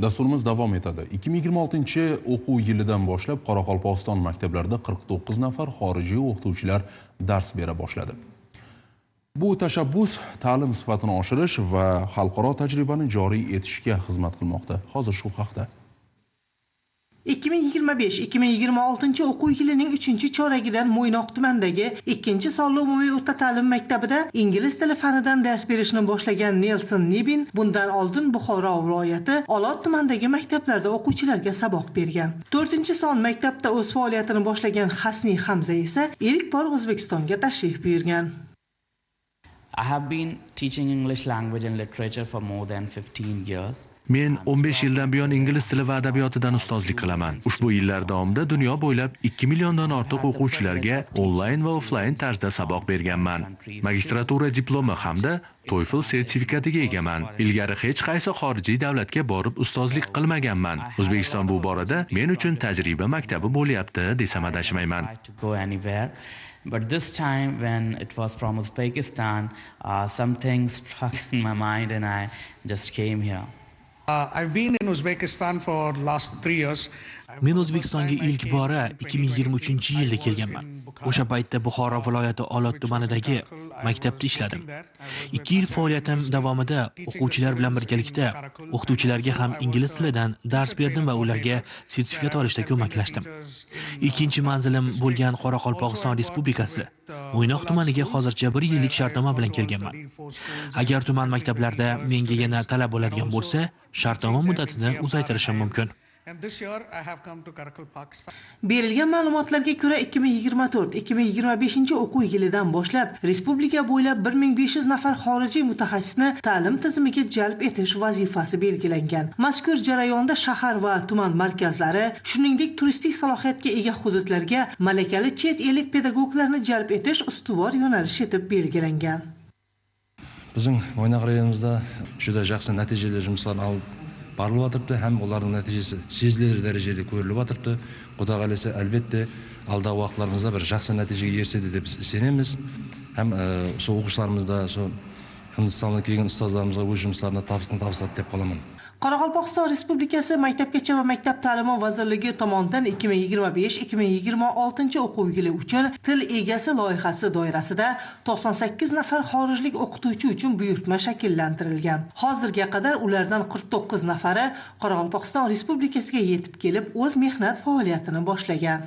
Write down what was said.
Dasturimiz davom etadi. 2026-o'quv yilidan boshlab Qoraqalpog'iston maktablarida 49 nafar xorijiy o'qituvchilar dars bera boshladi. Bu tashabbus ta'lim sifatini oshirish va xalqaro tajribani joriy etishga xizmat qilmoqda. Hozir shu haqda 2025-2026 o'quv yilining 3-choragidan Mo'ynoq tumanidagi 2-sonli umumiy o'rta ta'lim maktabida ingliz tili fanidan dars berishni boshlagan Nelson Nibin bundan oldin Buxoro viloyati Olot tumanidagi maktablarda o'quvchilarga saboq bergan. 4-son maktabda o'z faoliyatini boshlagan Hasni Hamza esa ilk bor O'zbekistonga tashrif buyurgan. I have been teaching English language and literature for more than 15 years. Men 15 yildan buyon ingliz tili va adabiyotidan ustozlik qilaman. Ushbu yillar davomida dunyo bo'ylab 2 milliondan ortiq o'quvchilarga onlayn va offlayn tarzda saboq berganman. Magistratura diplomi hamda TOEFL sertifikatiga egaman. Ilgari hech qaysi xorijiy davlatga borib ustozlik qilmaganman. O'zbekiston bu borada men uchun tajriba maktabi bo'lyapti desam adashmayman. But this time when it was from Uzbekistan, something struck in my mind and I just came here. I've been in Uzbekistan for last 3 years. Men O'zbekistonga ilk bora 2023-yilda kelganman. O'sha paytda Buxoro viloyati Olot tumanidagi maktabda ishladim. 2 yil faoliyatim davomida o'quvchilar bilan birgalikda o'qituvchilarga ham ingliz tilidan dars berdim va ularga sertifikat olishda ko'maklashdim. Ikkinchi manzilim bo'lgan Qoraqalpog'iston Respublikasi Mo'ynoq tumaniga hozircha 1 yillik shartnoma bilan kelganman. Agar tuman maktablarda menga yana talab bo'ladigan bo'lsa, shartnoma muddatini uzaytirishim mumkin. Berilgan ma'lumotlarga ko'ra 2024-2025 o'quv yilidan boshlab respublika bo'ylab 1500 nafar xorijiy mutaxassisni ta'lim tizimiga jalb etish vazifasi belgilangan. Mazkur jarayonda shahar va tuman markazlari, shuningdek turistik salohiyatga ega hududlarga malakali chet ellik pedagoglarni jalb etish ustuvor yo'nalish etib belgilangan. Bizning Mo'ynoq rayonimizda juda yaxshi natijali жұмыстарын olib barılıb atırdı, hem onların neticesi sezilir derecede görülüp atırdı. Xudo qalasa elbette alдағы vaqtlarımızda bir жақсы neticeге erishedi deb biz isенеміз. Hem сол o'quvchilarimizda, сол Hindistandan kelgan ustozlarimizga o'z жұмыстарына topsiradi deb qolaman. Qoraqalpog'iston Respublikasi Maktabgacha va Maktab ta'limi vazirligi tomonidan 2025-2026 o'quv yili uchun til egasi loyihasi doirasida 98 nafar xorijlik o'qituvchi uchun buyurtma shakllantirilgan. Hozirga qadar ulardan 49 nafari Qoraqalpog'iston Respublikasiga yetib kelib, o'z mehnat faoliyatini boshlagan.